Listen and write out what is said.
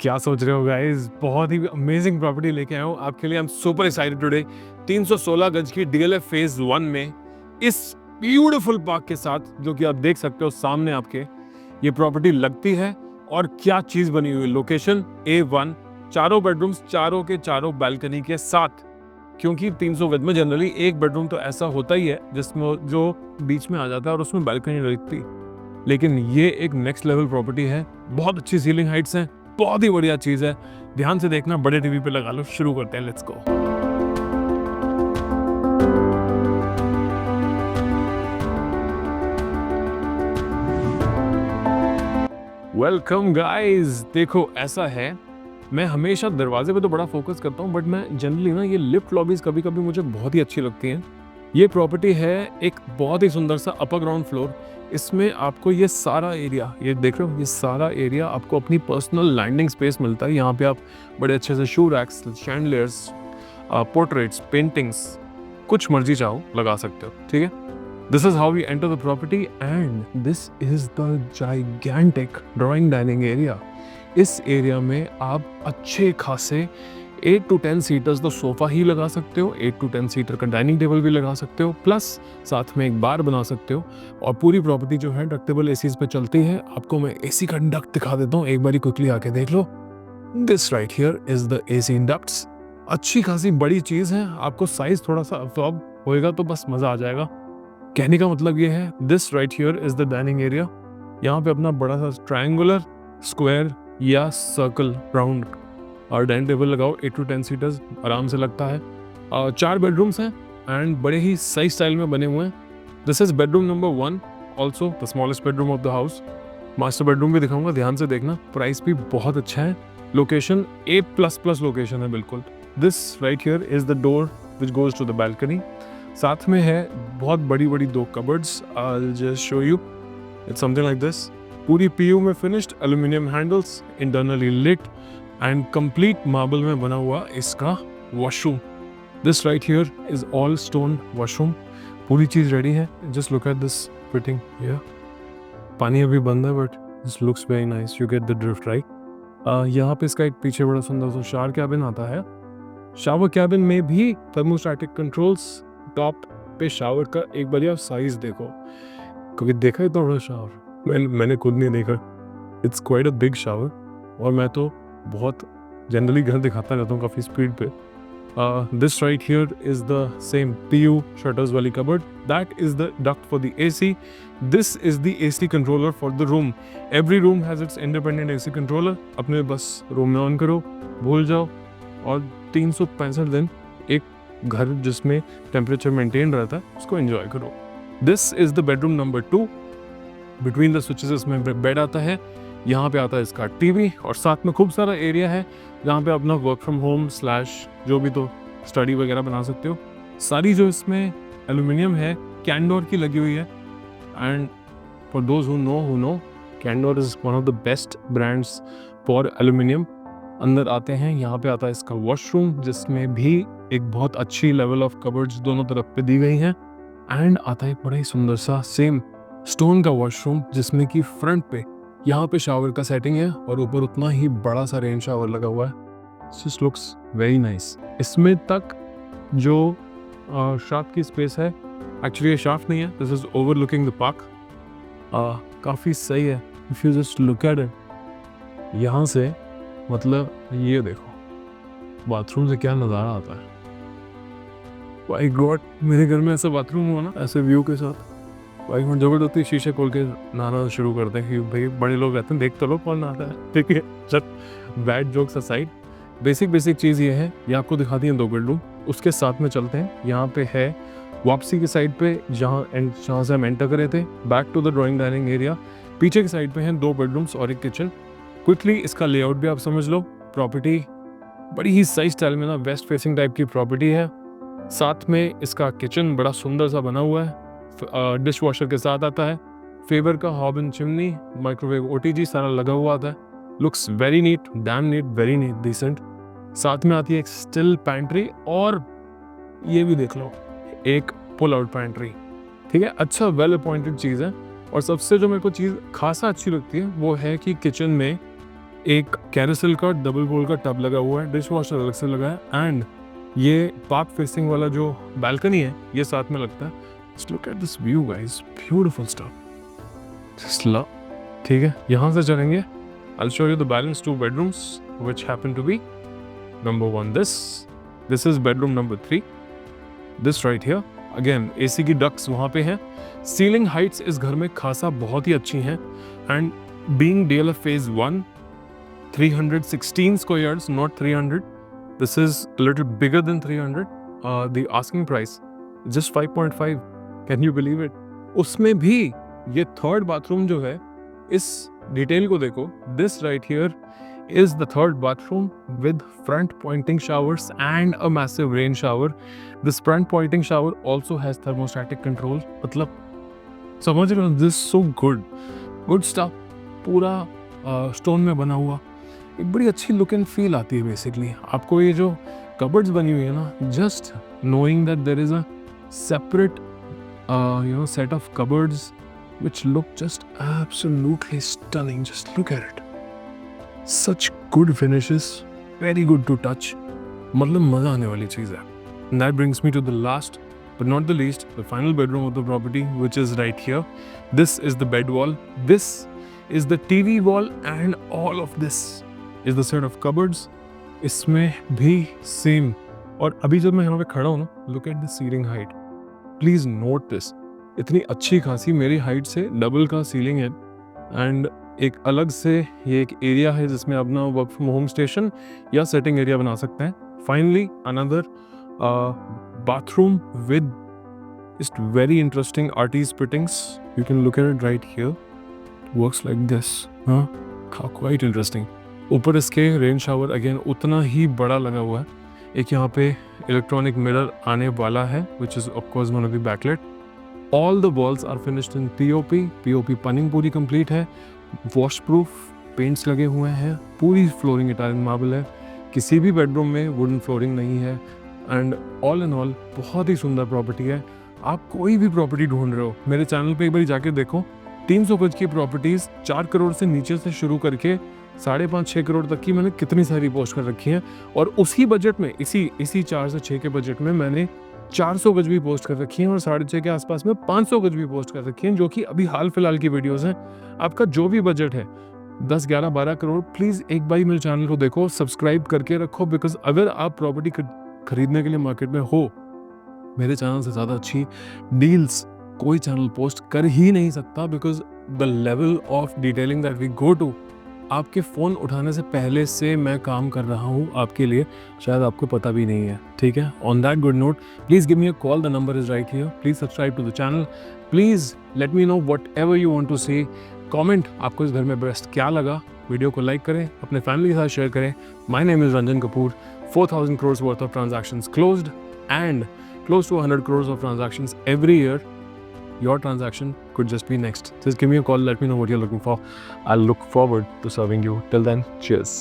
क्या सोच रहे हो गाइस, बहुत ही अमेजिंग प्रॉपर्टी लेके आया हूँ आपके लिए। I am super excited today. 316 गज की डीएलएफ फेज 1 में इस ब्यूटीफुल पार्क के साथ, जो कि आप देख सकते हो सामने आपके, ये प्रॉपर्टी लगती है। और क्या चीज बनी हुई, लोकेशन A1, चारों बेडरूम्स, चारों के चारों बालकनी के साथ। क्योंकि 300 गज में जनरली एक बेडरूम तो ऐसा होता ही है जिसमें जो बीच में आ जाता है और उसमें बालकनी लगती, लेकिन ये एक नेक्स्ट लेवल प्रॉपर्टी है। बहुत अच्छी सीलिंग हाइट्स हैं, बहुत ही बढ़िया चीज है। ध्यान से देखना, बड़े टीवी पे लगा लो। शुरू करते हैं, लेट्स गो। Welcome guys. देखो ऐसा है, मैं हमेशा दरवाजे पे तो बड़ा फोकस करता हूँ, बट मैं जनरली ना ये लिफ्ट लॉबीज कभी कभी मुझे बहुत ही अच्छी लगती हैं। ये प्रॉपर्टी है एक बहुत ही सुंदर सा अपर ग्राउंड फ्लोर। इसमें आपको ये सारा एरिया, ये देख रहे हो, ये सारा एरिया आपको अपनी पर्सनल लैंडिंग स्पेस मिलता है। यहाँ पे आप बड़े अच्छे से shoe racks, chandeliers, portraits, paintings, कुछ मर्जी चाहो लगा सकते हो। ठीक है, this is how we enter the property and this is the gigantic drawing dining area. इस एरिया में आप अच्छे खासे 8 to 10 सीटर्स तो सोफा ही लगा सकते हो, 8 to 10 सीटर का डाइनिंग टेबल भी लगा सकते हो, प्लस साथ में एक बार बना सकते हो। और पूरी प्रॉपर्टी जो है डक्टेबल एसीज पे चलती है। आपको मैं एसी का डक्ट दिखा देता हूँ, एक बारी क्विकली आके देख लो। This right here is the AC ducts. अच्छी खासी बड़ी चीज है, आपको साइज थोड़ा सा अब्सॉर्ब होएगा तो बस मजा आ जाएगा। कहने का मतलब ये है, this right here is the dining area. यहाँ पे अपना बड़ा सा ट्रायंगुलर, स्क्वायर या सर्कल, राउंड और डाइनिंग टेबल लगाओ। 8 to 10 सीटर्स आराम से लगता है। 4 बेडरूम्स हैं एंड बड़े ही सही स्टाइल में बने हुए हैं। This is bedroom number 1, also the smallest bedroom of the house. Master bedroom भी दिखाऊंगा, ध्यान से देखना। प्राइस भी बहुत अच्छा है, लोकेशन A++ लोकेशन है बिल्कुल। This right here is the door which goes to the balcony. साथ में है बहुत बड़ी बड़ी 2 cupboards. I just show you, it's something like this. पूरी PU में finished, aluminium handles, internally lit and complete marble में बना हुआ इसका washroom. This right here is all stone washroom. पूरी चीज रेडी है। Just look at this fitting here. पानी अभी बंद है but this looks very nice, you get the drift right. यहाँ पे इसका एक पीछे बड़ा सुंदर सा शावर कैबिन आता है। शावर कैबिन में भी थर्मोस्टैटिक कंट्रोल्स। टॉप पे शावर का एक बढ़िया साइज देखो, क्योंकि देखा है तो बड़ा शावर मैंने खुद नहीं देखा। It's quite a big shower. और मैं तो बहुत जनरली घर दिखाता रहता हूँ काफ़ी स्पीड पे। This right here is the same PU shutters वाली cupboard. That is the duct for the AC। This is the AC controller for the room. Every room has its independent AC controller. अपने बस room में on करो, भूल जाओ, और 365 दिन एक घर जिसमें टेम्परेचर मेंटेन रहता है उसको एंजॉय करो। This is the bedroom number 2। Between the switches इसमें बेड आता है। यहाँ पे आता है इसका TV और साथ में खूब सारा एरिया है जहाँ पे अपना वर्क फ्रॉम होम / जो भी तो स्टडी वगैरह बना सकते हो। सारी जो इसमें एल्यूमिनियम है, कैंडोर की लगी हुई है। And for those who know candour is one of the best brands for aluminium. अंदर आते हैं, यहाँ पे आता है इसका वॉशरूम जिसमें भी एक बहुत अच्छी लेवल ऑफ कबर्ड्स दोनों तरफ पे दी गई हैं। एंड आता है एक बड़ा ही सुंदर सा सेम स्टोन का वॉशरूम जिसमें कि फ्रंट पे यहाँ पे शावर का सेटिंग है और ऊपर उतना ही बड़ा सा रेन शावर लगा हुआ है। Just looks very nice. इसमें तक जो शाफ्ट की स्पेस है, एक्चुअली ये शाफ्ट नहीं है, this is overlooking the park. काफ़ी सही है। If you just look at it, यहाँ से मतलब ये देखो बाथरूम से क्या नज़ारा आता है। माय गॉड, मेरे घर में ऐसा बाथरूम हुआ ना, ऐसे व्यू के साथ, भाई हम जबरदस्ती शीशे खोल के नहाना शुरू करते हैं कि भाई बड़े लोग रहते हैं, देख तो लो कौन नहाता है। ठीक है, जब बैड जोक्स असाइड, बेसिक चीज़ ये है, ये आपको दिखाती हैं 2 बेडरूम। उसके साथ में चलते हैं। यहाँ पे है वापसी की साइड पे, जहाँ से हम एंटर करे थे, back to the drawing dining area. पीछे की साइड पे हैं 2 बेडरूम्स और एक किचन। क्विकली इसका लेआउट भी आप समझ लो। प्रॉपर्टी बड़ी ही सही स्टाइल में ना, वेस्ट फेसिंग टाइप की प्रॉपर्टी है। साथ में इसका किचन बड़ा सुंदर सा बना हुआ है, डिश वॉशर के साथ आता है। फेबर का hob and chimney, microwave OTG सारा लगा हुआ आता है। Looks very neat, damn neat, very neat, decent. साथ में आती है एक स्टिल पैंट्री और ये भी देख लो, एक पुल आउट पैंट्री। ठीक है, अच्छा वेल अपॉइंटेड चीज़ है। और सबसे जो मेरे को चीज़ खासा अच्छी लगती है वो है कि किचन में एक कैरोसेल का डबल बोल का टब लगा हुआ है, डिश वॉशर अलग से लगा है, एंड ये पार्क फेसिंग वाला जो बालकनी है ये साथ में लगता है. Just look at this view guys, beautiful stuff. Just love. ठीक है, यहाँ से चलेंगे. I'll show you the balance 2 bedrooms which happen to be number 1 this is bedroom number 3, this right here. Again AC की ducts वहाँ पे हैं. Ceiling heights इस घर में खासा बहुत ही अच्छी हैं, and being DLF phase 1 316 square yards, not 300. This is a little bigger than 300. The asking price just 5.5. Can you believe it? उसमें भी ये थर्ड बाथरूम जो है, इस डिटेल को देखो. This right here is the third bathroom with front pointing showers and a massive rain shower. This front pointing shower also has thermostatic control. मतलब समझ रहे हो, दिस सो गुड स्टफ. पूरा स्टोन में बना हुआ, एक बड़ी अच्छी लुक एंड फील आती है. बेसिकली आपको ये जो कबर्ड्स बनी हुई है ना, just knowing that there is a separate set of cupboards which look just absolutely stunning. Just look at it. Such good finishes, very good to touch. मतलब मजा आने वाली चीज है. And that brings me to the last but not the least, the final bedroom of the property, which is right here. This is the bed wall. This is the TV wall, and all of this is the set of cupboards. इसमें भी same. और अभी जब मैं यहाँ पे खड़ा हूँ ना, look at the ceiling height. Please note this. इतनी अच्छी खासी मेरी हाइट से डबल का सीलिंग है, एंड एक अलग से ये एक एरिया है जिसमें अपना वर्क फ्रॉम होम स्टेशन या सेटिंग एरिया बना सकते हैं. Finally another bathroom with just very interesting artist fittings. You can look at it right here. Works like this. Quite interesting. ऊपर इसके रेन शावर अगेन उतना ही बड़ा लगा हुआ है. एक यहाँ पे इलेक्ट्रॉनिक मिरर आने वाला है, which is of course going to be backlit. All the walls are finished in POP पनिंग पूरी कंप्लीट है. वॉशप्रूफ पेंट्स लगे हुए हैं. पूरी फ्लोरिंग इटालियन मार्बल है. किसी भी बेडरूम में वुडन फ्लोरिंग नहीं है. एंड ऑल इन ऑल बहुत ही सुंदर प्रॉपर्टी है. आप कोई भी प्रॉपर्टी ढूंढ रहे हो, मेरे चैनल पे एक बार जाके देखो. 300 गज की प्रॉपर्टीज़ 4 करोड़ से नीचे से शुरू करके 5.5-6 करोड़ तक की मैंने कितनी सारी पोस्ट कर रखी हैं. और उसी बजट में, इसी 4 से 6 के बजट में मैंने 400 गज भी पोस्ट कर रखी हैं, और 6.5 के आसपास में 500 गज भी पोस्ट कर रखी हैं, जो कि अभी हाल फिलहाल की वीडियोस हैं. आपका जो भी बजट है 10, 11, 12 करोड़, प्लीज़ एक बार मेरे चैनल को देखो, सब्सक्राइब करके रखो. बिकॉज अगर आप प्रॉपर्टी खरीदने के लिए मार्केट में हो, मेरे चैनल से ज़्यादा अच्छी डील्स कोई चैनल पोस्ट कर ही नहीं सकता. Because the level of detailing that we go to, आपके फ़ोन उठाने से पहले से मैं काम कर रहा हूँ आपके लिए, शायद आपको पता भी नहीं है. ठीक है, on that good note, please give me a call, the number is right here. Please subscribe to the channel. Please let me know whatever you want to say. Comment आपको इस घर में बेस्ट क्या लगा. Video को like करें, अपने family के साथ शेयर करें. My name is Ranjan Kapoor. 4,000 crores worth of transactions closed and close to 100 crores of transactions every year. Your transaction could just be next. Just give me a call, let me know what you're looking for. I'll look forward to serving you. Till then, cheers.